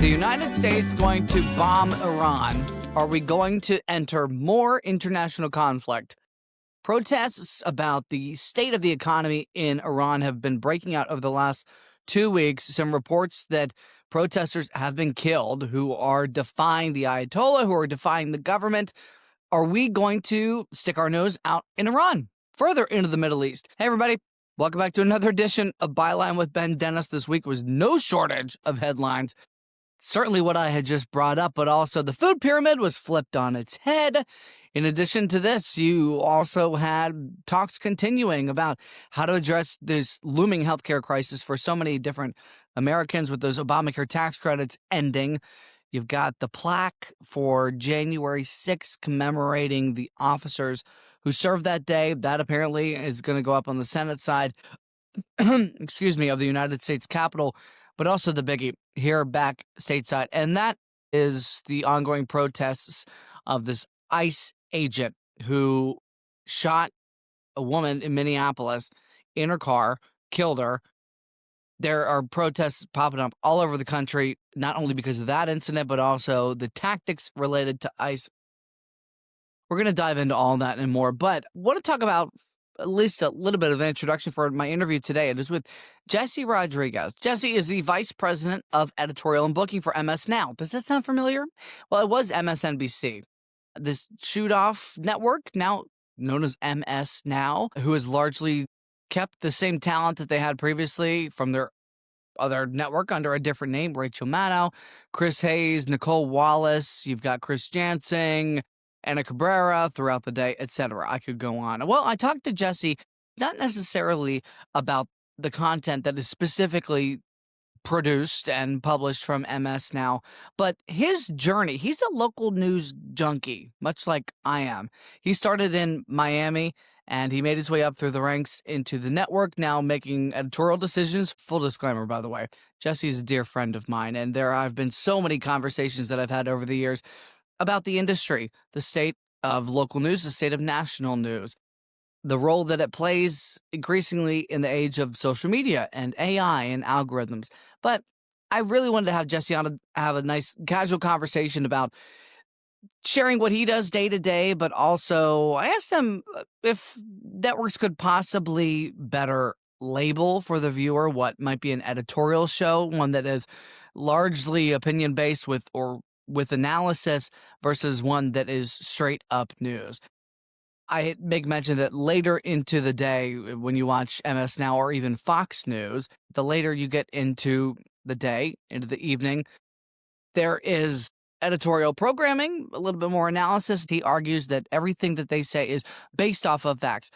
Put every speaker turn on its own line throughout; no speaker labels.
the United States going to bomb Iran? Are we going to enter more international conflict? Protests about the state of the economy in Iran have been breaking out over the last 2 weeks. Some reports that protesters have been killed who are defying the Ayatollah, who are defying the government. Are we going to stick our nose out in Iran, further into the Middle East? Hey, everybody. Welcome back to another edition of Byline with Ben Dennis. This week was no shortage of headlines. Certainly what I had just brought up, but also the food pyramid was flipped on its head. In addition to this, you also had talks continuing about how to address this looming healthcare crisis for so many different Americans with those Obamacare tax credits ending. You've got the plaque for January 6th commemorating the officers who served that day. That apparently is going to go up on the Senate side, excuse me, of the United States Capitol, but also the biggie here back stateside. And that is the ongoing protests of this ICE agent who shot a woman in Minneapolis in her car, killed her. There are protests popping up all over the country, not only because of that incident, but also the tactics related to ICE. We're going to dive into all that and more, but I want to talk about at least a little bit of an introduction for my interview today. It is with Jesse Rodriguez. Jesse is the vice president of editorial and booking for MS Now. Does that sound familiar? Well, it was MSNBC, this shoot-off network, now known as MS Now, who has largely kept the same talent that they had previously from their other network under a different name, Rachel Maddow, Chris Hayes, Nicole Wallace. You've got Chris Jansing, Anna Cabrera throughout the day, etc. I could go on. Well, I talked to Jesse not necessarily about the content that is specifically produced and published from MS Now, but his journey. He's a local news junkie, much like I am. He started in Miami, and he made his way up through the ranks into the network, now making editorial decisions. Full disclaimer, by the way, Jesse's a dear friend of mine, and there have been so many conversations that I've had over the years about the industry, the state of local news, the state of national news, the role that it plays increasingly in the age of social media and AI and algorithms. But I really wanted to have Jesse on to have a nice casual conversation about sharing what he does day to day, but also I asked him if networks could possibly better label for the viewer what might be an editorial show, one that is largely opinion based with analysis versus one that is straight up news. I make mention that later into the day, when you watch MS Now or even Fox News, the later you get into the day, into the evening, there is editorial programming, a little bit more analysis. He argues that everything that they say is based off of facts.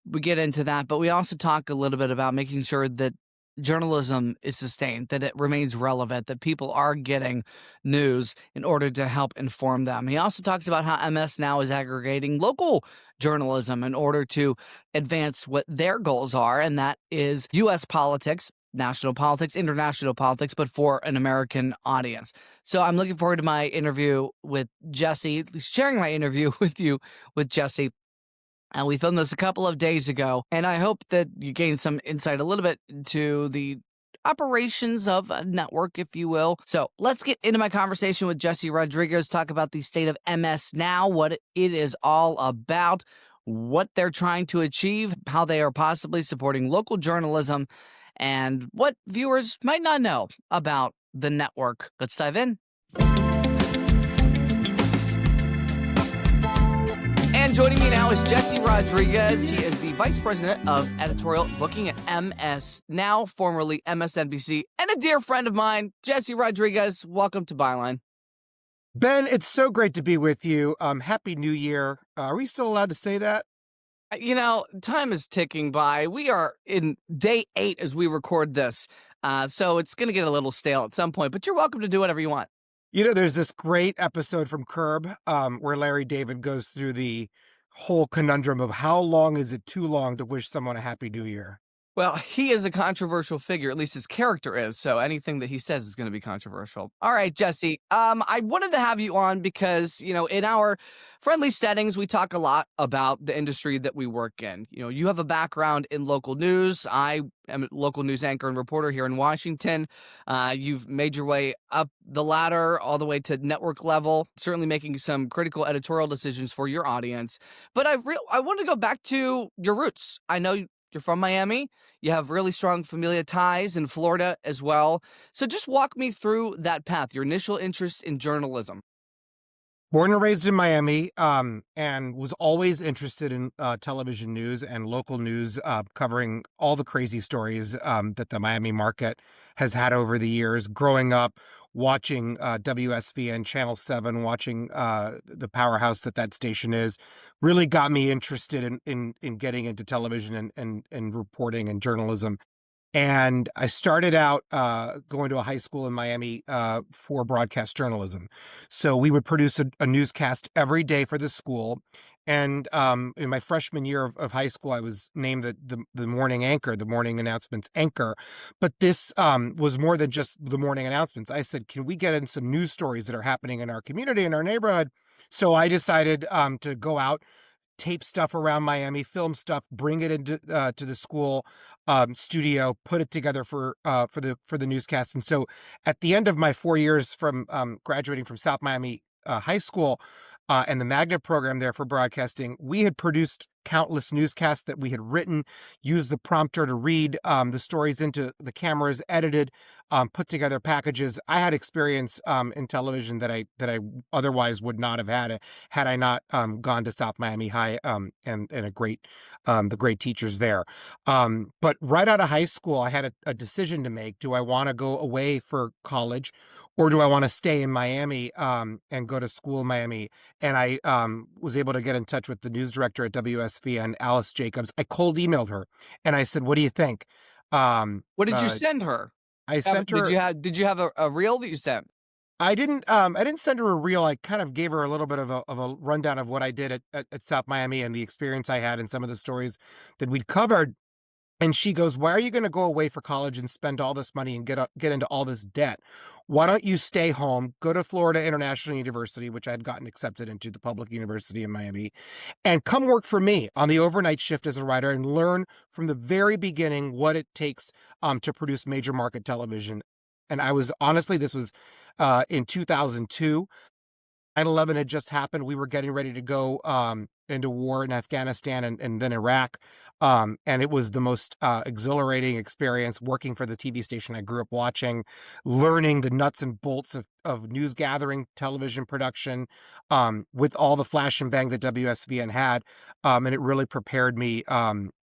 We get into that, but we also talk a little bit about making sure that journalism is sustained, that it remains relevant, that people are getting news in order to help inform them. He also talks about how MS Now is aggregating local journalism in order to advance what their goals are, and that is U.S. politics, national politics, international politics, but for an American audience. So I'm looking forward to my interview with Jesse, at least sharing my interview with you, with Jesse. And we filmed this a couple of days ago, and I hope that you gain some insight a little bit into the operations of a network, if you will. So let's get into my conversation with Jesse Rodriguez, talk about the state of MS Now, what it is all about, what they're trying to achieve, how they are possibly supporting local journalism, and what viewers might not know about the network. Let's dive in. And joining me now is Jesse Rodriguez. He is the vice president of editorial booking at MS Now, formerly MSNBC, and a dear friend of mine. Jesse Rodriguez, welcome to Byline.
Ben, it's so great to be with you. Happy New Year. Are we still allowed to say that?
You know, time is ticking by. We are in day 8 as we record this, so it's going to get a little stale at some point, but you're welcome to do whatever you want.
You know, there's this great episode from Curb where Larry David goes through the whole conundrum of how long is it too long to wish someone a Happy New Year?
Well, he is a controversial figure, at least his character is, so anything that he says is gonna be controversial. All right, Jesse, I wanted to have you on because, in our friendly settings, we talk a lot about the industry that we work in. You have a background in local news. I am a local news anchor and reporter here in Washington. You've made your way up the ladder all the way to network level, certainly making some critical editorial decisions for your audience. But I want to go back to your roots. I know you're from Miami. You have really strong familial ties in Florida as well. So just walk me through that path, your initial interest in journalism.
Born and raised in Miami, and was always interested in television news and local news, covering all the crazy stories that the Miami market has had over the years. Growing up, watching WSVN Channel 7, watching the powerhouse that station is, really got me interested in getting into television and reporting and journalism. And I started out going to a high school in Miami for broadcast journalism. So we would produce a newscast every day for the school. And in my freshman year of high school, I was named the morning anchor, the morning announcements anchor. But this was more than just the morning announcements. I said, can we get in some news stories that are happening in our community, in our neighborhood? So I decided to go out, tape stuff around Miami, film stuff, bring it into to the school studio, put it together for the newscast. And so, at the end of my 4 years from graduating from South Miami High School and the magnet program there for broadcasting, we had produced countless newscasts that we had written, used the prompter to read the stories into the cameras, edited, put together packages. I had experience in television that I otherwise would not have had I not gone to South Miami High and the great teachers there. But right out of high school, I had a decision to make. Do I want to go away for college, or do I want to stay in Miami and go to school in Miami? And I was able to get in touch with the news director at WSVN, Alice Jacobs. I cold emailed her and I said, "What do you think?" Um,
What did you
uh,
send her?
I sent her.
Did you have a reel that you sent?
I didn't send her a reel. I kind of gave her a little bit of a rundown of what I did at South Miami and the experience I had and some of the stories that we'd covered. And she goes, "Why are you going to go away for college and spend all this money and get into all this debt? Why don't you stay home, go to Florida International University, which I had gotten accepted into, the public university in Miami, and come work for me on the overnight shift as a writer and learn from the very beginning what it takes to produce major market television." And I was honestly, this was in 2002. 9/11 had just happened. We were getting ready to go into war in Afghanistan and then Iraq. And it was the most exhilarating experience working for the TV station I grew up watching, learning the nuts and bolts of news gathering, television production, with all the flash and bang that WSVN had. And it really prepared me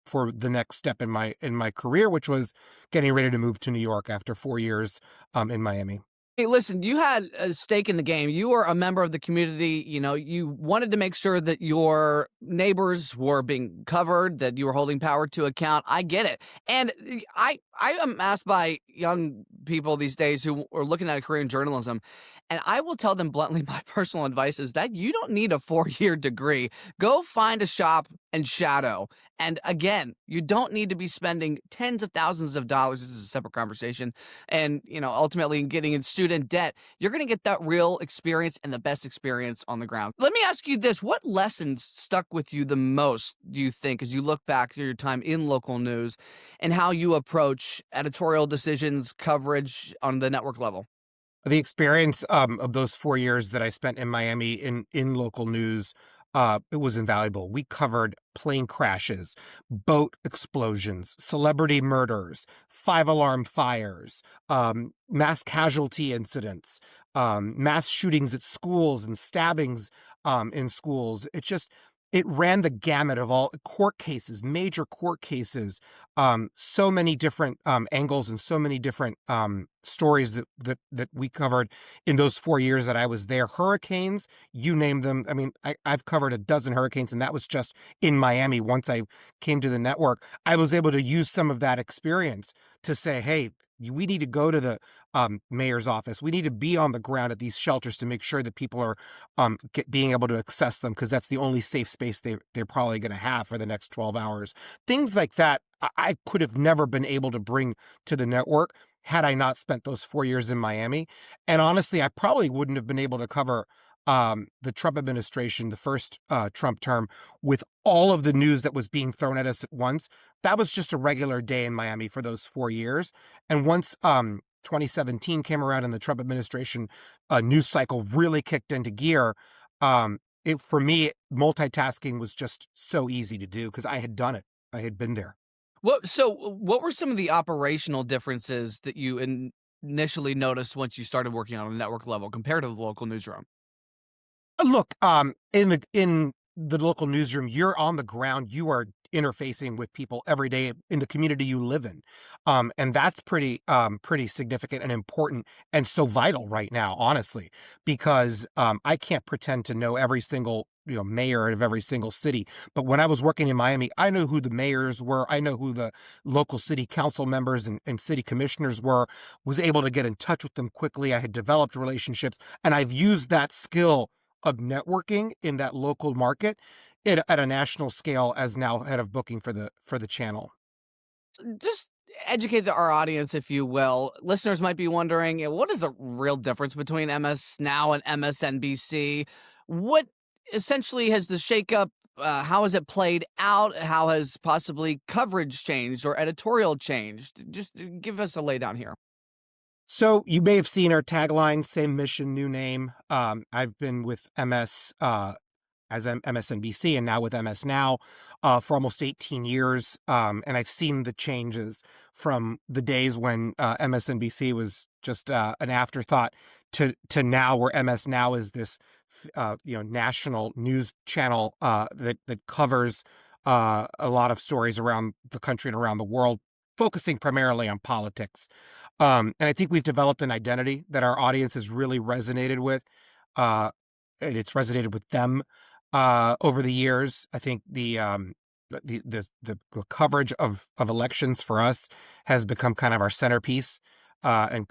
for the next step in my career, which was getting ready to move to New York after 4 years in Miami.
Hey, listen, you had a stake in the game. You were a member of the community. You wanted to make sure that your neighbors were being covered, that you were holding power to account. I get it. And I am asked by young people these days who are looking at a career in journalism, and I will tell them bluntly, my personal advice is that you don't need a 4-year degree. Go find a shop and shadow. And again, you don't need to be spending tens of thousands of dollars. This is a separate conversation, and ultimately getting in student debt. You're going to get that real experience and the best experience on the ground. Let me ask you this: what lessons stuck with you the most, do you think, as you look back to your time in local news and how you approach editorial decisions, coverage on the network level?
The experience of those 4 years that I spent in Miami in local news, it was invaluable. We covered plane crashes, boat explosions, celebrity murders, five-alarm fires, mass casualty incidents, mass shootings at schools and stabbings in schools. It ran the gamut of all court cases, major court cases, so many different angles and so many different stories that we covered in those 4 years that I was there. Hurricanes, you name them. I mean, I've covered a dozen hurricanes, and that was just in Miami. Once I came to the network, I was able to use some of that experience to say, hey, we need to go to the mayor's office. We need to be on the ground at these shelters to make sure that people are being able to access them, because that's the only safe space they're probably going to have for the next 12 hours. Things like that I could have never been able to bring to the network had I not spent those 4 years in Miami. And honestly, I probably wouldn't have been able to cover the Trump administration, the first Trump term, with all of the news that was being thrown at us at once. That was just a regular day in Miami for those 4 years. And once 2017 came around and the Trump administration news cycle really kicked into gear, for me, multitasking was just so easy to do because I had done it. I had been there.
What were some of the operational differences that you initially noticed once you started working on a network level compared to the local newsroom?
Look, in the local newsroom, you're on the ground. You are interfacing with people every day in the community you live in, and that's pretty significant and important, and so vital right now, honestly, because I can't pretend to know every single mayor of every single city. But when I was working in Miami, I know who the mayors were. I know who the local city council members and city commissioners were. Was able to get in touch with them quickly. I had developed relationships, and I've used that skill of networking in that local market at a national scale as now head of booking for the channel.
Just educate our audience, if you will. Listeners might be wondering, what is the real difference between MS Now and MSNBC? What essentially has the shakeup? How has it played out? How has possibly coverage changed or editorial changed? Just give us a laydown here.
So you may have seen our tagline, same mission, new name. I've been with MS as MSNBC and now with MS Now for almost 18 years. And I've seen the changes from the days when MSNBC was just an afterthought to now, where MS Now is this national news channel that covers a lot of stories around the country and around the world, focusing primarily on politics. And I think we've developed an identity that our audience has really resonated with. And it's resonated with them over the years. I think the coverage of elections for us has become kind of our centerpiece, and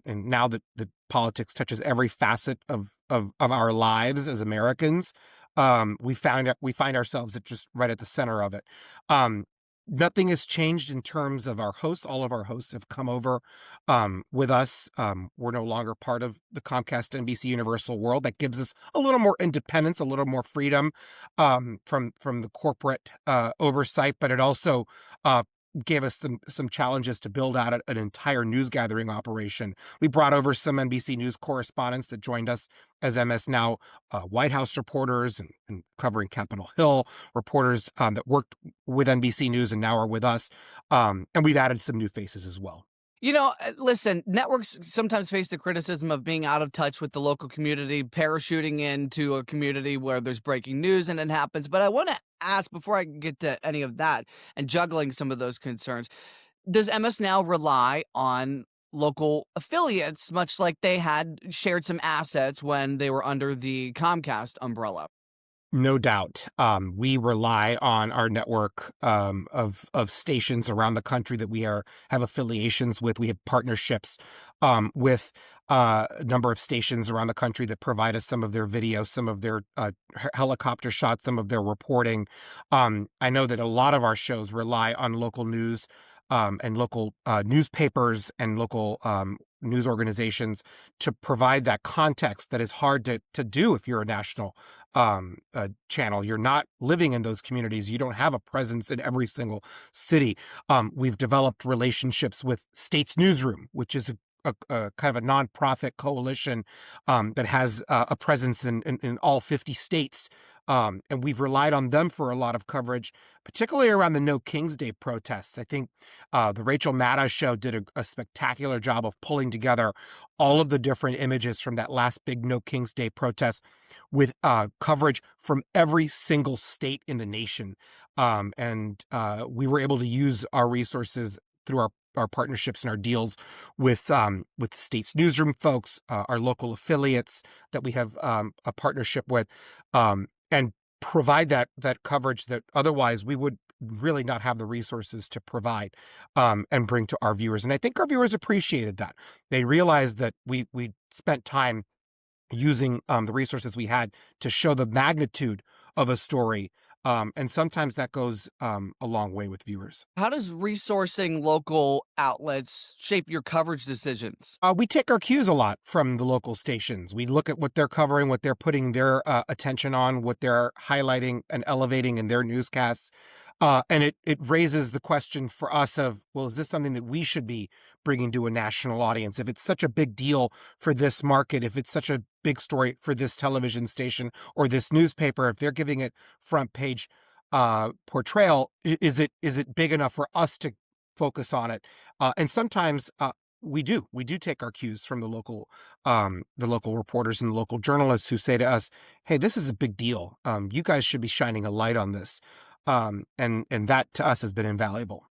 now that the politics touches every facet of our lives as Americans, we find ourselves just right at the center of it. Nothing has changed in terms of our hosts. All of our hosts have come over with us. We're no longer part of the Comcast NBC Universal world. That gives us a little more independence, a little more freedom from the corporate oversight, but it also gave us some challenges to build out an entire news gathering operation. We brought over some NBC News correspondents that joined us as MS Now White House reporters and covering Capitol Hill, reporters that worked with NBC News and now are with us. And we've added some new faces as well.
Listen, networks sometimes face the criticism of being out of touch with the local community, parachuting into a community where there's breaking news and it happens. But I want to ask, before I get to any of that and juggling some of those concerns, does MS Now rely on local affiliates, much like they had shared some assets when they were under the Comcast umbrella?
No doubt. We rely on our network of stations around the country that we have affiliations with. We have partnerships with a number of stations around the country that provide us some of their video, some of their helicopter shots, some of their reporting. I know that a lot of our shows rely on local news and local newspapers and local news organizations to provide that context that is hard to do if you're a national channel. You're not living in those communities. You don't have a presence in every single city. We've developed relationships with States Newsroom, which is a kind of a nonprofit coalition that has a presence in all 50 states. And we've relied on them for a lot of coverage, particularly around the No King's Day protests. I think the Rachel Maddow show did a spectacular job of pulling together all of the different images from that last big No King's Day protest with coverage from every single state in the nation. And we were able to use our resources through our partnerships and our deals with States Newsroom folks, our local affiliates that we have a partnership with, and provide that coverage that otherwise we would really not have the resources to provide and bring to our viewers. And I think our viewers appreciated that. They realized that we spent time using the resources we had to show the magnitude of a story. And sometimes that goes a long way with viewers.
How does resourcing local outlets shape your coverage decisions?
We take our cues a lot from the local stations. We look at what they're covering, what they're putting their attention on, what they're highlighting and elevating in their newscasts. And it raises the question for us of, well, is this something that we should be bringing to a national audience? If it's such a big deal for this market, if it's such a big story for this television station or this newspaper, if they're giving it front page portrayal, is it big enough for us to focus on it? And sometimes we do take our cues from the local reporters and the local journalists who say to us, "Hey, this is a big deal. You guys should be shining a light on this." And that to us has been invaluable.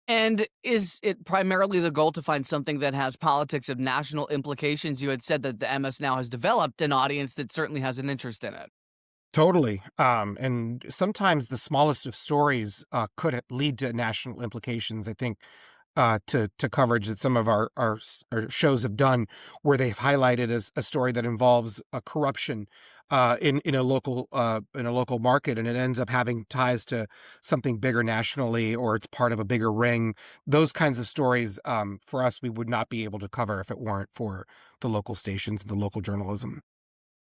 And is it primarily the goal to find something that has politics of national implications? You had said that the MS now has developed an audience that certainly has an interest in it.
Totally. And sometimes the smallest of stories could lead to national implications. I think to coverage that some of our shows have done, where they've highlighted as a story that involves a corruption in a local market, and it ends up having ties to something bigger nationally, or it's part of a bigger ring. Those kinds of stories, for us, we would not be able to cover if it weren't for the local stations and the local journalism.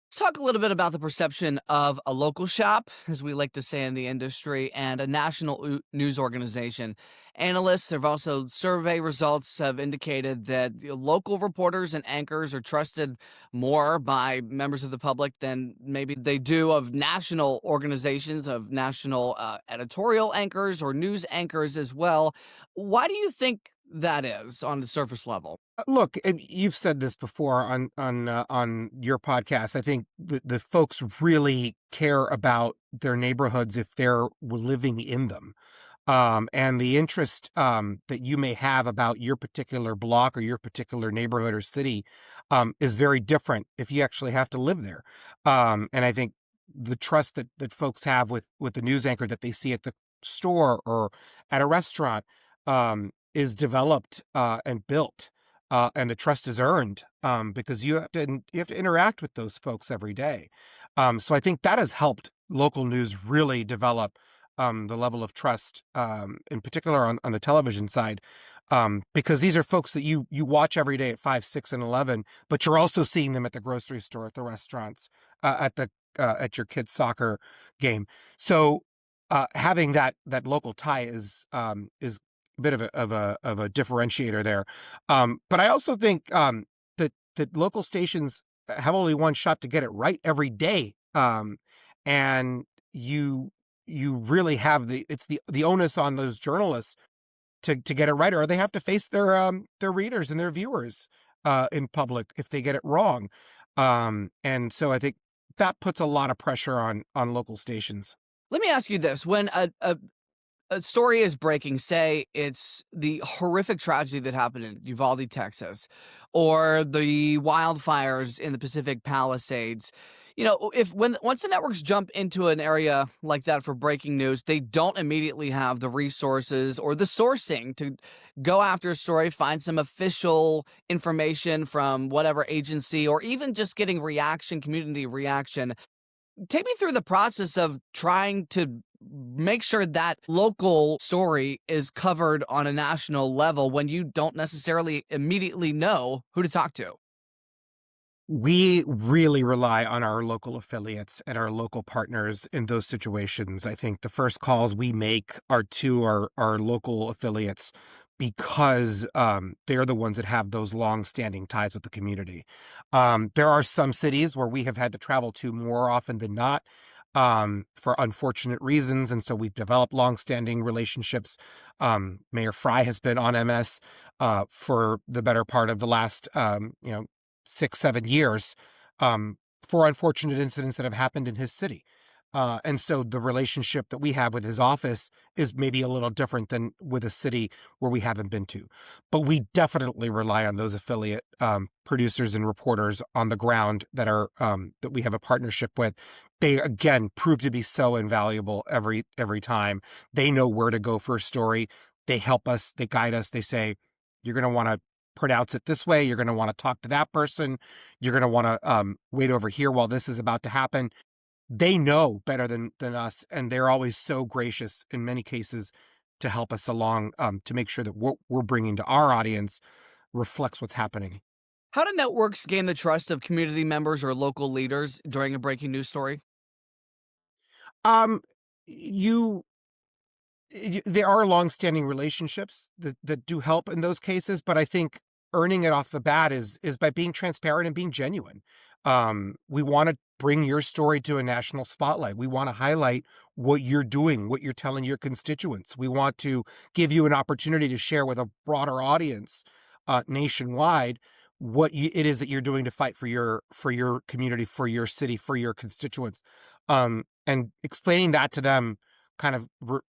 Let's talk a little bit about the perception of a local shop, as we like to say in the industry, and a national news organization. Analysts have also survey results have indicated that local reporters and anchors are trusted more by members of the public than maybe they do of national organizations, of national editorial anchors or news anchors as well. Why do you think that is on the surface level?
Look, and you've said this before on your podcast. I think the folks really care about their neighborhoods if they're living in them. And the interest that you may have about your particular block or your particular neighborhood or city is very different if you actually have to live there. And I think the trust that folks have with the news anchor that they see at the store or at a restaurant is developed and built. And the trust is earned because you have to interact with those folks every day. So I think that has helped local news really develop the level of trust, in particular on the television side, because these are folks that you watch every day at 5, 6, and 11, but you're also seeing them at the grocery store, at the restaurants, at your kid's soccer game. So having that local tie is a bit of a differentiator there. But I also think that local stations have only one shot to get it right every day, and you really have the onus on those journalists to get it right, or they have to face their readers and their viewers in public if they get it wrong. And so I think that puts a lot of pressure on local stations.
Let me ask you this. When a story is breaking, say it's the horrific tragedy that happened in Uvalde, Texas, or the wildfires in the Pacific Palisades. If when once the networks jump into an area like that for breaking news, they don't immediately have the resources or the sourcing to go after a story, find some official information from whatever agency, or even just getting community reaction. Take me through the process of trying to make sure that local story is covered on a national level when you don't necessarily immediately know who to talk to.
We really rely on our local affiliates and our local partners in those situations. I think the first calls we make are to our local affiliates because they're the ones that have those long-standing ties with the community. There are some cities where we have had to travel to more often than not for unfortunate reasons, and so we've developed long-standing relationships. Mayor Fry has been on MS for the better part of the last 6, 7 years, for unfortunate incidents that have happened in his city. And so the relationship that we have with his office is maybe a little different than with a city where we haven't been to. But we definitely rely on those affiliate producers and reporters on the ground that we have a partnership with. They again prove to be so invaluable every time. They know where to go for a story. They help us. They guide us. They say, "You're going to want to pronounce it this way. You're going to want to talk to that person. You're going to want to wait over here while this is about to happen." They know better than us, and they're always so gracious in many cases to help us along, to make sure that what we're bringing to our audience reflects what's happening.
How do networks gain the trust of community members or local leaders during a breaking news story?
Um, you there are long-standing relationships that do help in those cases, but I think earning it off the bat is by being transparent and being genuine. We want to bring your story to a national spotlight. We want to highlight what you're doing, what you're telling your constituents. We want to give you an opportunity to share with a broader audience nationwide it is that you're doing to fight for your community, for your city, for your constituents. And explaining that to them kind of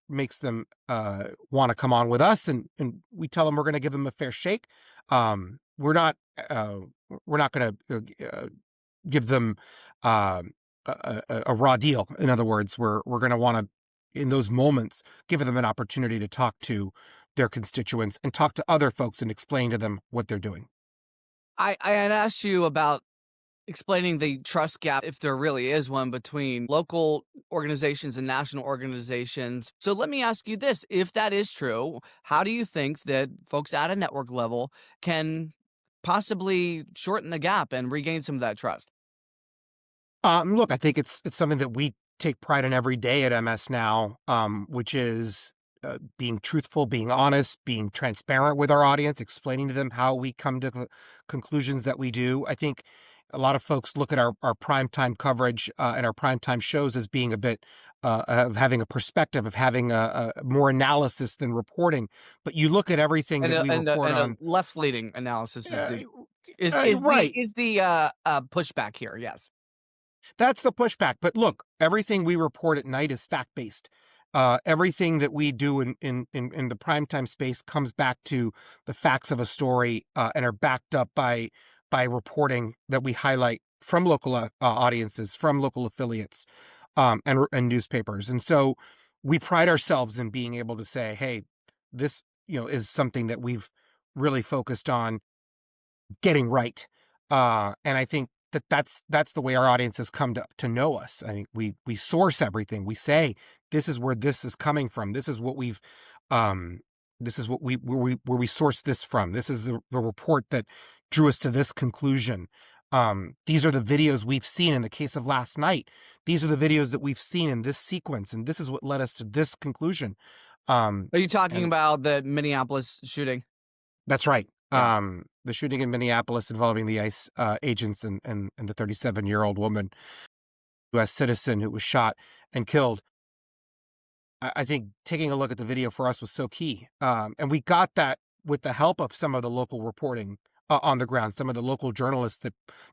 makes them want to come on with us, and we tell them we're going to give them a fair shake. We're not uh, we're not going to give them a raw deal. In other words, we're going to want to, in those moments, give them an opportunity to talk to their constituents and talk to other folks and explain to them what they're doing.
I had asked you about explaining the trust gap, if there really is one, between local organizations and national organizations. So let me ask you this. If that is true, how do you think that folks at a network level can possibly shorten the gap and regain some of that trust?
Look, I think it's something that we take pride in every day at MS now, which is being truthful, being honest, being transparent with our audience, explaining to them how we come to the conclusions that we do. I think a lot of folks look at our primetime coverage and our primetime shows as being a bit of having a perspective, of having a more analysis than reporting. But you look at everything
And
that
a
we
and a
report
and a
on,
left-leaning analysis is
uh,
the is the
right?
is the, pushback here, yes.
That's the pushback. But look, everything we report at night is fact based. Everything that we do in the primetime space comes back to the facts of a story and are backed up by reporting that we highlight from local audiences, from local affiliates, and newspapers. And so we pride ourselves in being able to say, "Hey, this is something that we've really focused on getting right." And I think that's the way our audience has come to know us. I think we source everything. We say this is where this is coming from. This is what we've this is what where we source this from. This is the report that drew us to this conclusion. These are the videos we've seen in the case of last night. These are the videos that we've seen in this sequence, and this is what led us to this conclusion.
Are you talking
And
about the Minneapolis shooting?
That's right.
Yeah.
The shooting in Minneapolis involving the ICE agents and the 37-year-old woman, U.S. citizen who was shot and killed. I think taking a look at the video for us was so key. And we got that with the help of some of the local reporting on the ground, some of the local journalists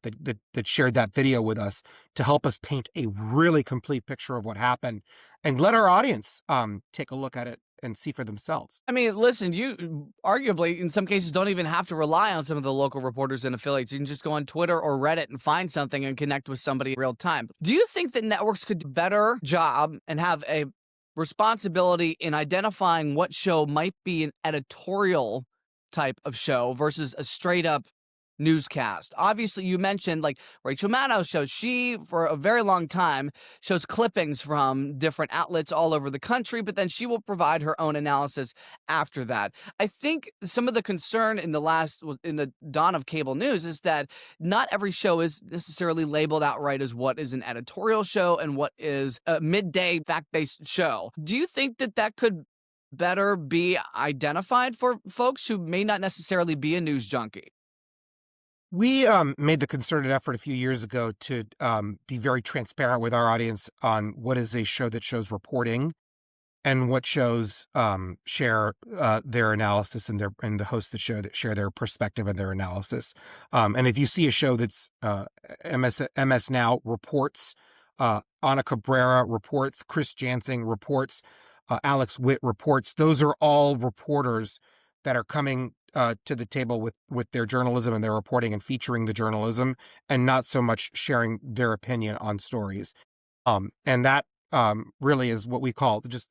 that shared that video with us to help us paint a really complete picture of what happened and let our audience take a look at it and see for themselves.
I mean, listen, you arguably, in some cases, don't even have to rely on some of the local reporters and affiliates. You can just go on Twitter or Reddit and find something and connect with somebody in real time. Do you think that networks could do a better job and have a responsibility in identifying what show might be an editorial type of show versus a straight up newscast? Obviously, you mentioned like Rachel Maddow's show. She, for a very long time, shows clippings from different outlets all over the country, but then she will provide her own analysis after that. I think some of the concern in the dawn of cable news is that not every show is necessarily labeled outright as what is an editorial show and what is a midday fact-based show. Do you think that that could better be identified for folks who may not necessarily be a news junkie?
We made the concerted effort a few years ago to be very transparent with our audience on what is a show that shows reporting and what shows share their analysis and the hosts that show that share their perspective and their analysis. And if you see a show that's MS Now reports Ana Cabrera reports, Chris Jansing reports, Alex Witt reports. Those are all reporters that are coming to the table with their journalism and their reporting and featuring the journalism, and not so much sharing their opinion on stories. And that really is what we call just,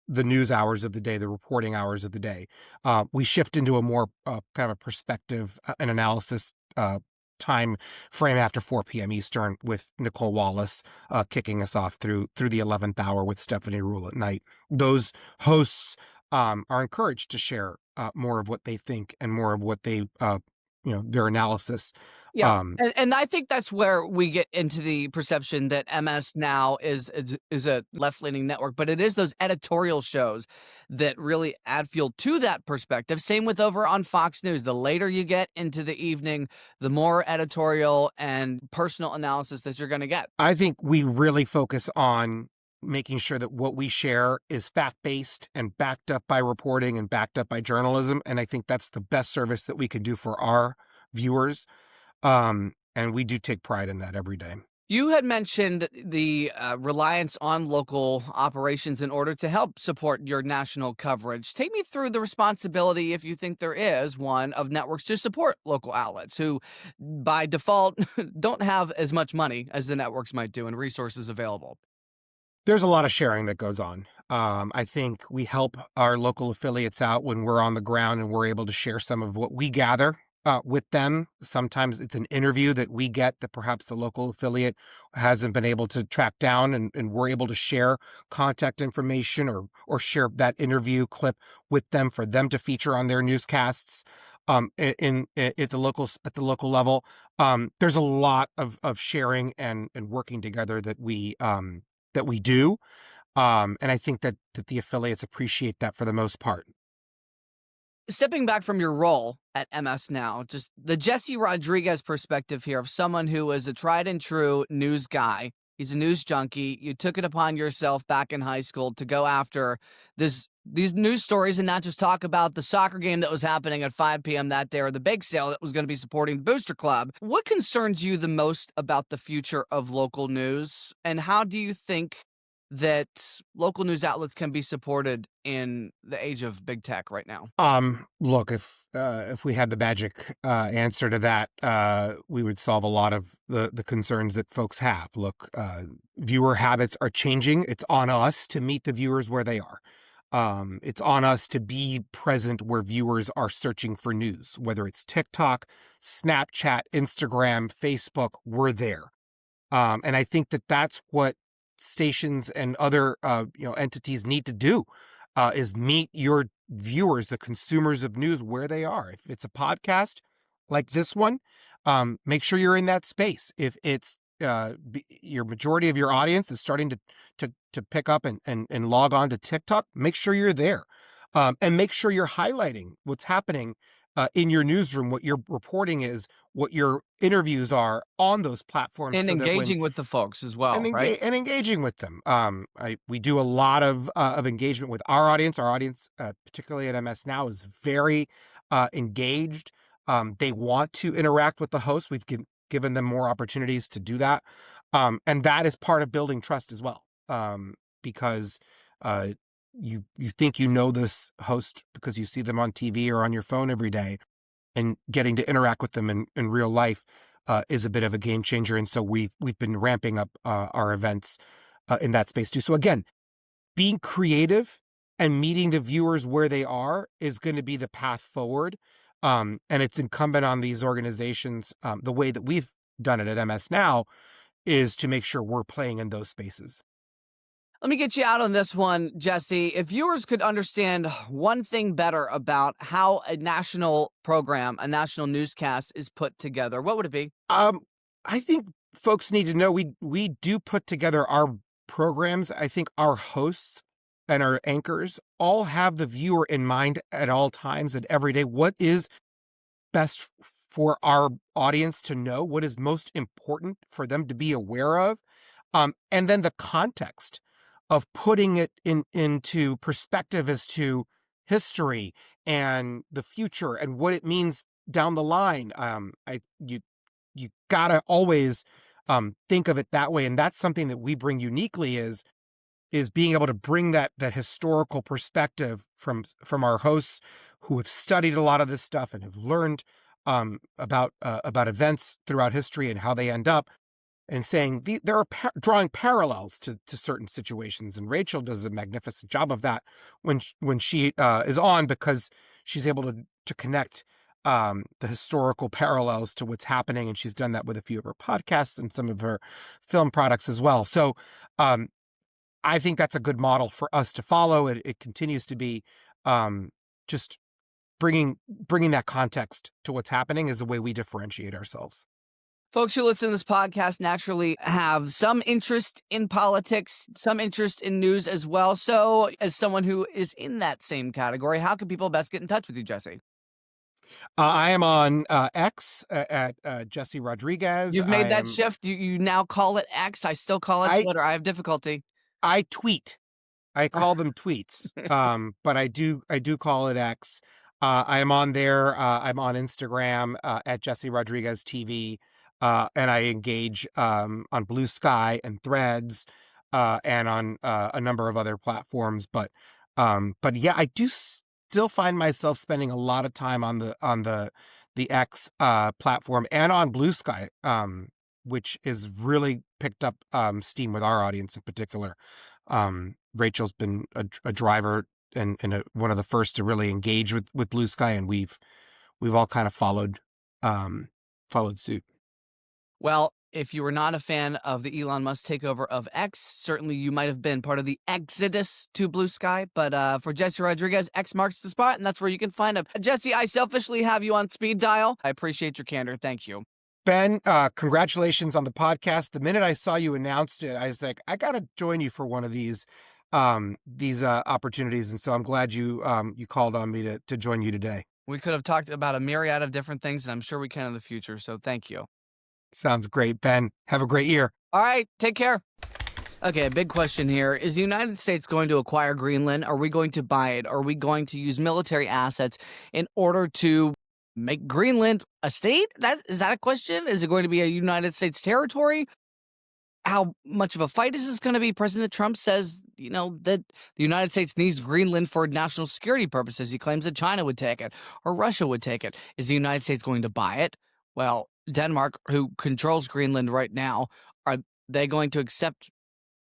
the news hours of the day, the reporting hours of the day. We shift into a more kind of a perspective and analysis time frame after 4 p.m. Eastern, with Nicole Wallace kicking us off through the 11th hour with Stephanie Rule at night. Those hosts are encouraged to share more of what they think and more of what they their analysis.
Yeah. And I think that's where we get into the perception that MS Now is a left-leaning network, but it is those editorial shows that really add fuel to that perspective. Same with over on Fox News. The later you get into the evening, the more editorial and personal analysis that you're going to get.
I think we really focus on making sure that what we share is fact-based and backed up by reporting and backed up by journalism. And I think that's the best service that we can do for our viewers. And we do take pride in that every day.
You had mentioned the reliance on local operations in order to help support your national coverage. Take me through the responsibility, if you think there is one, of networks to support local outlets who, by default, don't have as much money as the networks might do and resources available.
There's a lot of sharing that goes on. I think we help our local affiliates out when we're on the ground and we're able to share some of what we gather with them. Sometimes it's an interview that we get that perhaps the local affiliate hasn't been able to track down, and we're able to share contact information or share that interview clip with them for them to feature on their newscasts. At the local level, there's a lot of sharing and working together that we do. And I think that the affiliates appreciate that for the most part.
Stepping back from your role at MS Now, just the Jesse Rodriguez perspective here of someone who is a tried and true news guy. He's a news junkie. You took it upon yourself back in high school to go after these news stories and not just talk about the soccer game that was happening at 5 p.m. that day or the bake sale that was going to be supporting the Booster Club. What concerns you the most about the future of local news, and how do you think that local news outlets can be supported in the age of big tech right now?
Look, if we had the magic answer to that, we would solve a lot of the concerns that folks have. Look, viewer habits are changing. It's on us to meet the viewers where they are. It's on us to be present where viewers are searching for news, whether it's TikTok, Snapchat, Instagram, Facebook, we're there. And I think that that's what stations and other entities need to do, is meet your viewers, the consumers of news, where they are. If it's a podcast like this one, make sure you're in that space. If it's your majority of your audience is starting to pick up and log on to TikTok, make sure you're there, and make sure you're highlighting what's happening in your newsroom, what your reporting is, what your interviews are on those platforms,
And
so that when
engaging with the folks as well, right?
engaging with them. We do a lot of engagement with our audience. Our audience, particularly at MS Now, is very engaged. They want to interact with the host. We've given them more opportunities to do that, and that is part of building trust as well. Because you think you know this host because you see them on TV or on your phone every day, and getting to interact with them in real life is a bit of a game changer. And so we've been ramping up our events in that space too. So again, being creative and meeting the viewers where they are is going to be the path forward. And it's incumbent on these organizations, the way that we've done it at MS Now, is to make sure we're playing in those spaces.
Let me get you out on this one, Jesse. If viewers could understand one thing better about how a national program, a national newscast is put together, what would it be?
I think folks need to know we do put together our programs. I think our hosts and our anchors all have the viewer in mind at all times and every day. What is best for our audience to know? What is most important for them to be aware of? And then the context of putting it into perspective as to history and the future and what it means down the line. You gotta always think of it that way. And that's something that we bring uniquely is being able to bring that historical perspective from our hosts who have studied a lot of this stuff and have learned about events throughout history and how they end up, and saying there are drawing parallels to certain situations. And Rachel does a magnificent job of that when she is on, because she's able to connect the historical parallels to what's happening, and she's done that with a few of her podcasts and some of her film products as well. So um, I think that's a good model for us to follow. It continues to be just bringing that context to what's happening is the way we differentiate ourselves.
Folks who listen to this podcast naturally have some interest in politics, some interest in news as well. So, as someone who is in that same category, how can people best get in touch with you, Jesse?
I am on X at Jesse Rodriguez.
You've made that shift. You now call it X. I still call it
I
Twitter. I have difficulty.
I tweet. I call them tweets, but I do call it X. I am on there. I'm on Instagram at Jesse Rodriguez TV, and I engage on Blue Sky and Threads, and on a number of other platforms. But yeah, I do still find myself spending a lot of time on the X platform and on Blue Sky, which is really picked up steam with our audience in particular. Rachel's been a driver and one of the first to really engage with Blue Sky, and we've all kind of followed suit.
Well, if you were not a fan of the Elon Musk takeover of X, certainly you might have been part of the exodus to Blue Sky. But for Jesse Rodriguez, X marks the spot, and that's where you can find him. Jesse, I selfishly have you on speed dial. I appreciate your candor. Thank you.
Ben, congratulations on the podcast. The minute I saw you announced it, I was like, I got to join you for one of these opportunities. And so I'm glad you called on me to join you today.
We could have talked about a myriad of different things, and I'm sure we can in the future. So thank you.
Sounds great, Ben. Have a great year.
All right. Take care. Okay, big question here. Is the United States going to acquire Greenland? Are we going to buy it? Are we going to use military assets in order to make Greenland a state? Is that a question? Is it going to be a United States territory? How much of a fight is this going to be? President Trump says, that the United States needs Greenland for national security purposes. He claims that China would take it or Russia would take it. Is the United States going to buy it? Well, Denmark, who controls Greenland right now, are they going to accept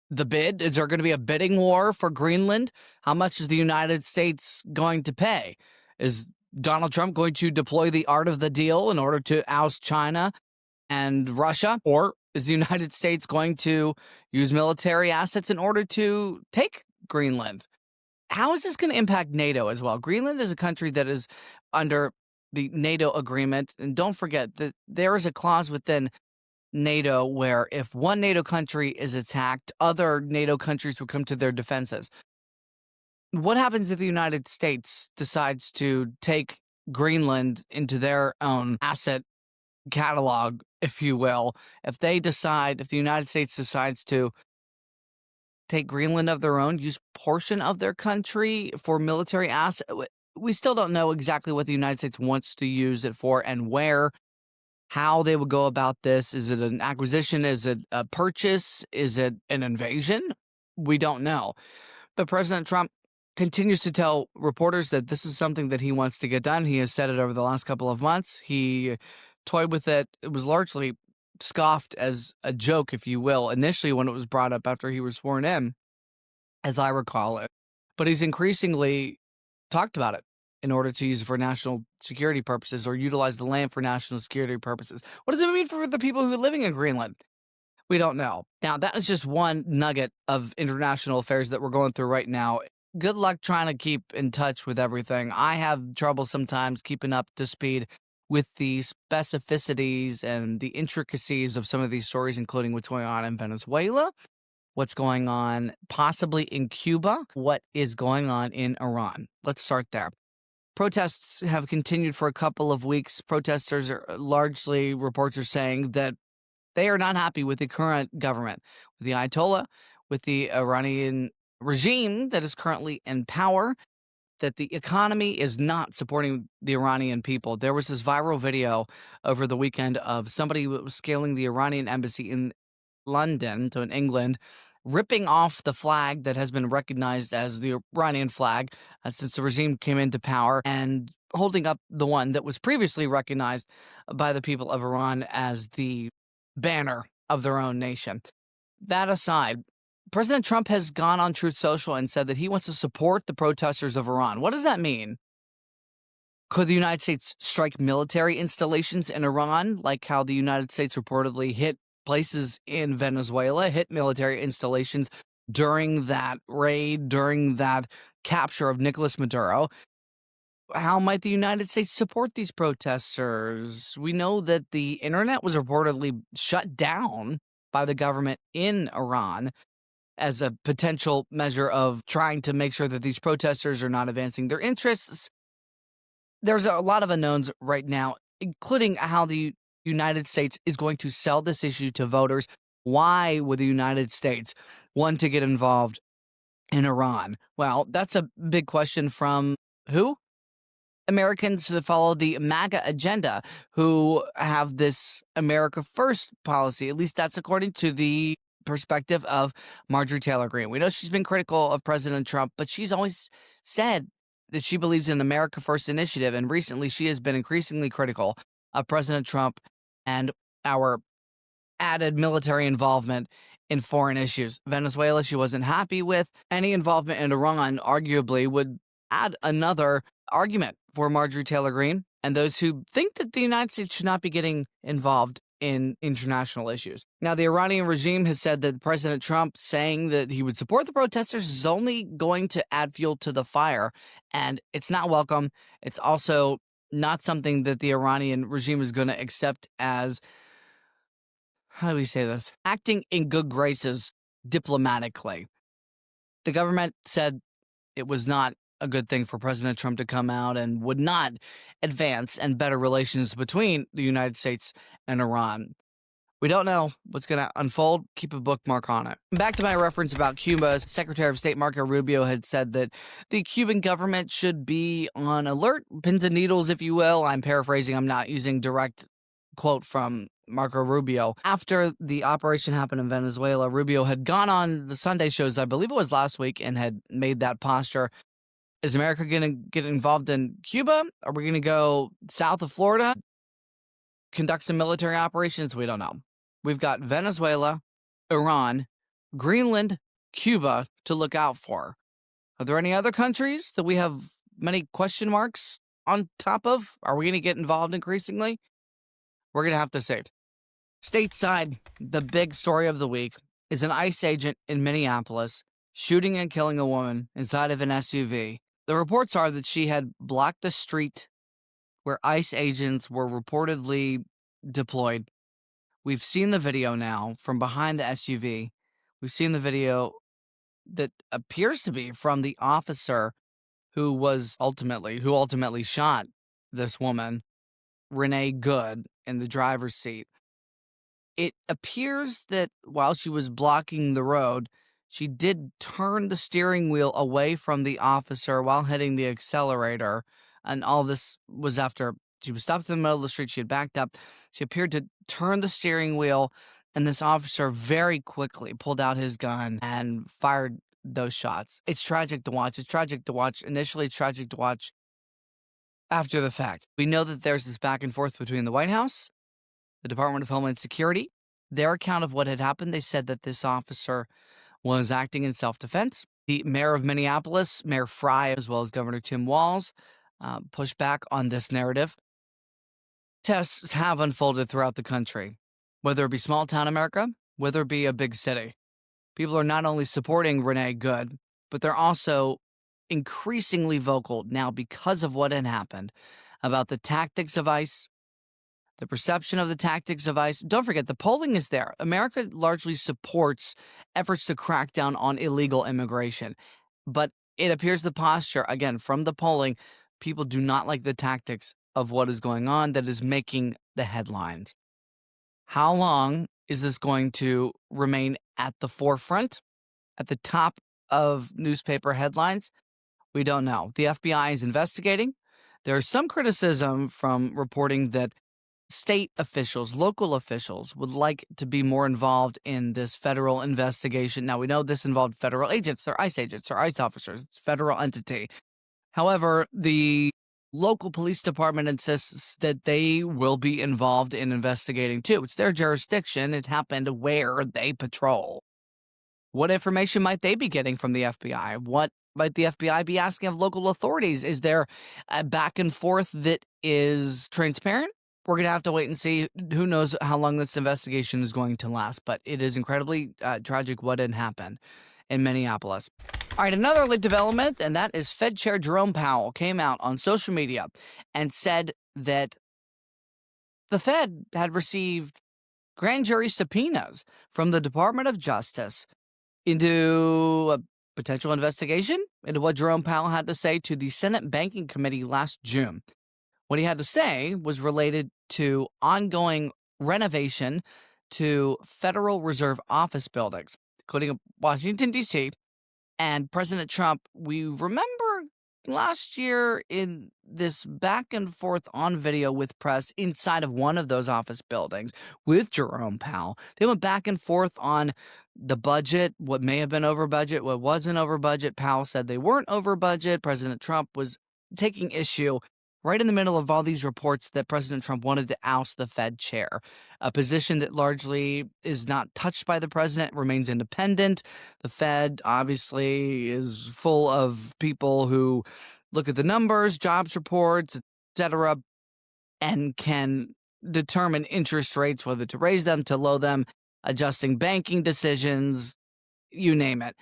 the bid? Is there going to be a bidding war for Greenland? How much is the United States going to pay? Is Donald Trump going to deploy the art of the deal in order to oust China and Russia? Or is the United States going to use military assets in order to take Greenland? How is this going to impact NATO as well? Greenland is a country that is under the NATO agreement. And don't forget that there is a clause within NATO where if one NATO country is attacked, other NATO countries will come to their defenses. What happens if the United States decides to take Greenland into their own asset catalog, if you will? If the United States decides to take Greenland of their own, use portion of their country for military asset, we still don't know exactly what the United States wants to use it for and where, how they would go about this. Is it an acquisition? Is it a purchase? Is it an invasion? We don't know. But President Trump continues to tell reporters that this is something that he wants to get done. He has said it over the last couple of months. He toyed with it. It was largely scoffed as a joke, if you will, initially when it was brought up after he was sworn in, as I recall it. But he's increasingly talked about it in order to use it for national security purposes or utilize the land for national security purposes. What does it mean for the people who are living in Greenland? We don't know. Now, that is just one nugget of international affairs that we're going through right now. Good luck trying to keep in touch with everything. I have trouble sometimes keeping up to speed with the specificities and the intricacies of some of these stories, including what's going on in Venezuela, what's going on possibly in Cuba, what is going on in Iran. Let's start there. Protests have continued for a couple of weeks. Protesters are largely, reports are saying that they are not happy with the current government, with the Ayatollah, with the Iranian regime that is currently in power. that the economy is not supporting the Iranian people. There was this viral video over the weekend of somebody who was scaling the Iranian embassy in London, so in England, ripping off the flag that has been recognized as the Iranian flag since the regime came into power, and holding up the one that was previously recognized by the people of Iran as the banner of their own nation. That aside, President Trump has gone on Truth Social and said that he wants to support the protesters of Iran. What does that mean? Could the United States strike military installations in Iran, like how the United States reportedly hit places in Venezuela, hit military installations during that raid, during that capture of Nicolas Maduro? How might the United States support these protesters? We know that the internet was reportedly shut down by the government in Iran as a potential measure of trying to make sure that these protesters are not advancing their interests. There's a lot of unknowns right now, including how the United States is going to sell this issue to voters. Why would the United States want to get involved in Iran? Well, that's a big question from who? Americans that follow the MAGA agenda, who have this America First policy. At least that's according to the perspective of Marjorie Taylor Greene. We know she's been critical of President Trump, but she's always said that she believes in America First initiative. And recently she has been increasingly critical of President Trump and our added military involvement in foreign issues. Venezuela, she wasn't happy with. Any involvement in Iran arguably would add another argument for Marjorie Taylor Greene and those who think that the United States should not be getting involved in international issues. Now, the Iranian regime has said that President Trump saying that he would support the protesters is only going to add fuel to the fire, and it's not welcome. It's also not something that the Iranian regime is going to accept as, how do we say this, acting in good graces diplomatically. The government said it was not a good thing for President Trump to come out and would not advance and better relations between the United States and Iran. We don't know what's going to unfold. Keep a bookmark on it. Back to my reference about Cuba, Secretary of State Marco Rubio had said that the Cuban government should be on alert, pins and needles, if you will. I'm paraphrasing. I'm not using direct quote from Marco Rubio. After the operation happened in Venezuela, Rubio had gone on the Sunday shows, I believe it was last week, and had made that posture. Is America going to get involved in Cuba? Are we going to go south of Florida, conduct some military operations? We don't know. We've got Venezuela, Iran, Greenland, Cuba to look out for. Are there any other countries that we have many question marks on top of? Are we going to get involved increasingly? We're going to have to see. Stateside, the big story of the week is an ICE agent in Minneapolis shooting and killing a woman inside of an SUV. The reports are that she had blocked a street where ICE agents were reportedly deployed. We've seen the video now from behind the SUV. We've seen the video that appears to be from the officer who ultimately shot this woman, Renee Good, in the driver's seat. It appears that while she was blocking the road, she did turn the steering wheel away from the officer while hitting the accelerator. And all this was after she was stopped in the middle of the street. She had backed up. She appeared to turn the steering wheel, and this officer very quickly pulled out his gun and fired those shots. It's tragic to watch. It's tragic to watch. Initially, it's tragic to watch after the fact. We know that there's this back and forth between the White House, the Department of Homeland Security. Their account of what had happened, they said that this officer was acting in self-defense. The mayor of Minneapolis, Mayor Frey, as well as Governor Tim Walz, pushed back on this narrative. Tests have unfolded throughout the country, whether it be small-town America, whether it be a big city. People are not only supporting Renee Good, but they're also increasingly vocal now because of what had happened about the tactics of ICE, the perception of the tactics of ICE. Don't forget, the polling is there. America largely supports efforts to crack down on illegal immigration. But it appears the posture, again, from the polling, people do not like the tactics of what is going on that is making the headlines. How long is this going to remain at the forefront, at the top of newspaper headlines? We don't know. The FBI is investigating. There's some criticism from reporting that state officials, local officials, would like to be more involved in this federal investigation. Now, we know this involved federal agents, they're ICE officers, it's a federal entity. However, the local police department insists that they will be involved in investigating too. It's their jurisdiction. It happened where they patrol. What information might they be getting from the FBI? What might the FBI be asking of local authorities? Is there a back and forth that is transparent? We're going to have to wait and see. Who knows how long this investigation is going to last, but it is incredibly tragic what had happened in Minneapolis. All right, another late development, and that is Fed Chair Jerome Powell came out on social media and said that the Fed had received grand jury subpoenas from the Department of Justice into a potential investigation into what Jerome Powell had to say to the Senate Banking Committee last June. What he had to say was related to ongoing renovation to Federal Reserve office buildings, including Washington, D.C., and President Trump. We remember last year in this back and forth on video with press inside of one of those office buildings with Jerome Powell. They went back and forth on the budget, what may have been over budget, what wasn't over budget. Powell said they weren't over budget. President Trump was taking issue right in the middle of all these reports that President Trump wanted to oust the Fed chair, a position that largely is not touched by the president, remains independent. The Fed obviously is full of people who look at the numbers, jobs reports, etc., and can determine interest rates, whether to raise them, to lower them, adjusting banking decisions, you name it.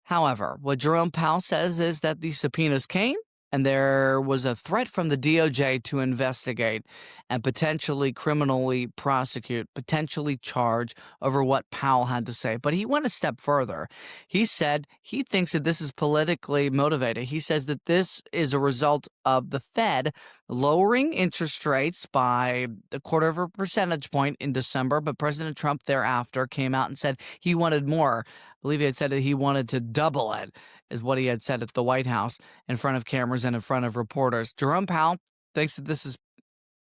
However, what Jerome Powell says is that the subpoenas came, and there was a threat from the DOJ to investigate and potentially criminally prosecute, potentially charge over what Powell had to say. But he went a step further. He said he thinks that this is politically motivated. He says that this is a result of the Fed lowering interest rates by a quarter of a percentage point in December, but President Trump thereafter came out and said he wanted more. I believe he had said that he wanted to double it, is what he had said at the White House in front of cameras and in front of reporters. Jerome Powell thinks that this is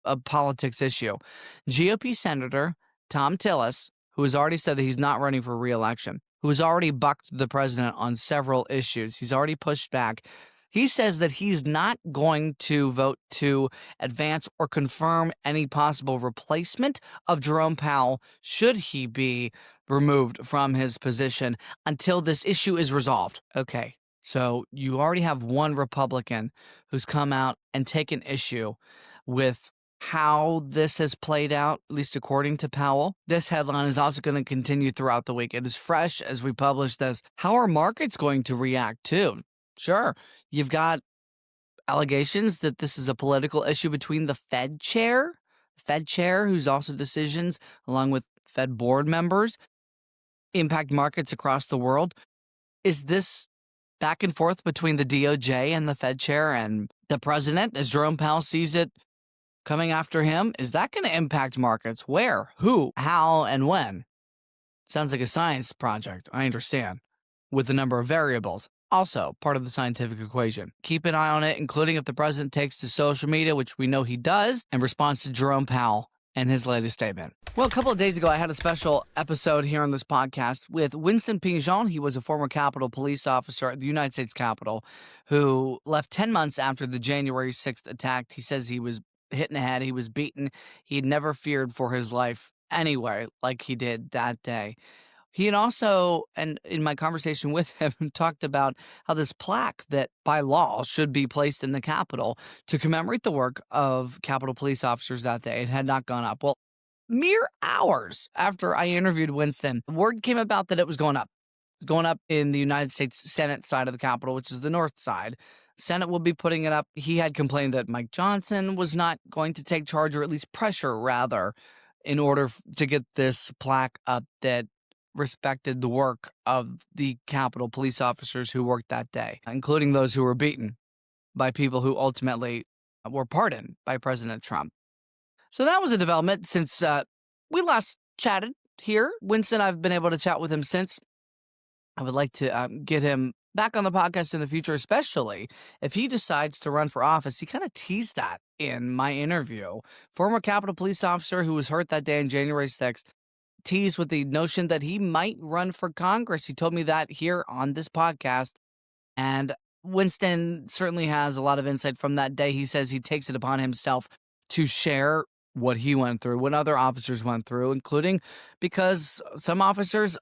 a politics issue. GOP Senator Tom Tillis, who has already said that he's not running for re-election, who has already bucked the president on several issues, he's already pushed back. He says that he's not going to vote to advance or confirm any possible replacement of Jerome Powell should he be removed from his position until this issue is resolved. Okay, so you already have one Republican who's come out and taken issue with how this has played out, at least according to Powell. This headline is also going to continue throughout the week. It is fresh as we publish this. How are markets going to react too? Sure, you've got allegations that this is a political issue between the Fed chair, whose also decisions, along with Fed board members, impact markets across the world. Is this back and forth between the DOJ and the Fed chair and the president, as Jerome Powell sees it, coming after him? Is that going to impact markets? Where, who, how, and when? Sounds like a science project, I understand, with a number of variables. Also part of the scientific equation. Keep an eye on it, including if the president takes to social media, which we know he does, in response to Jerome Powell and his latest statement. Well, a couple of days ago, I had a special episode here on this podcast with Winston Pingeon. He was a former Capitol police officer at the United States Capitol who left 10 months after the January 6th attack. He says he was hit in the head. He was beaten. He'd never feared for his life anyway, like he did that day. He had also, and in my conversation with him, talked about how this plaque that by law should be placed in the Capitol to commemorate the work of Capitol police officers that day, it had not gone up. Well, mere hours after I interviewed Winston, word came about that it was going up. It's going up in the United States Senate side of the Capitol, which is the north side. Senate will be putting it up. He had complained that Mike Johnson was not going to take charge, or at least pressure, rather, in order to get this plaque up that respected the work of the Capitol police officers who worked that day, including those who were beaten by people who ultimately were pardoned by President Trump. So that was a development since we last chatted here. Winston, I've been able to chat with him since. I would like to get him back on the podcast in the future, especially if he decides to run for office. He kind of teased that in my interview. Former Capitol Police officer who was hurt that day on January 6th teased with the notion that he might run for Congress. He told me that here on this podcast. And Winston certainly has a lot of insight from that day. He says he takes it upon himself to share what he went through, what other officers went through, including because some officers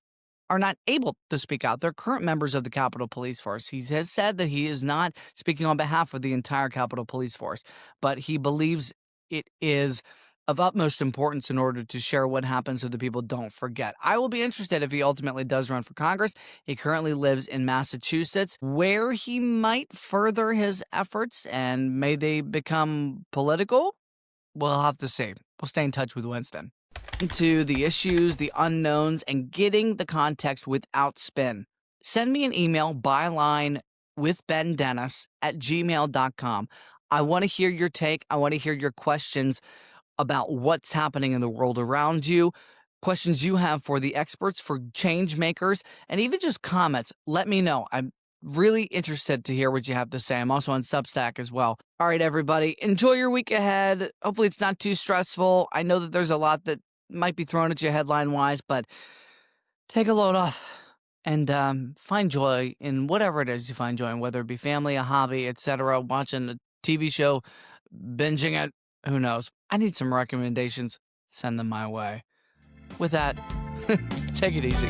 are not able to speak out. They're current members of the Capitol Police Force. He has said that he is not speaking on behalf of the entire Capitol Police Force, but he believes it is of utmost importance in order to share what happened so that people don't forget. I will be interested if he ultimately does run for Congress. He currently lives in Massachusetts, where he might further his efforts, and may they become political? We'll have to see. We'll stay in touch with Winston. To the issues, the unknowns, and getting the context without spin. Send me an email, byline with Ben Dennis at gmail.com. I want to hear your take. I want to hear your questions about what's happening in the world around you, questions you have for the experts, for change makers, and even just comments. Let me know. I'm really interested to hear what you have to say. I'm also on Substack as well. All right, everybody, enjoy your week ahead. Hopefully it's not too stressful. I know that there's a lot that might be thrown at you headline-wise, but take a load off and find joy in whatever it is you find joy in, whether it be family, a hobby, etc., watching a TV show, binging it, who knows. I need some recommendations. Send them my way. With that, take it easy.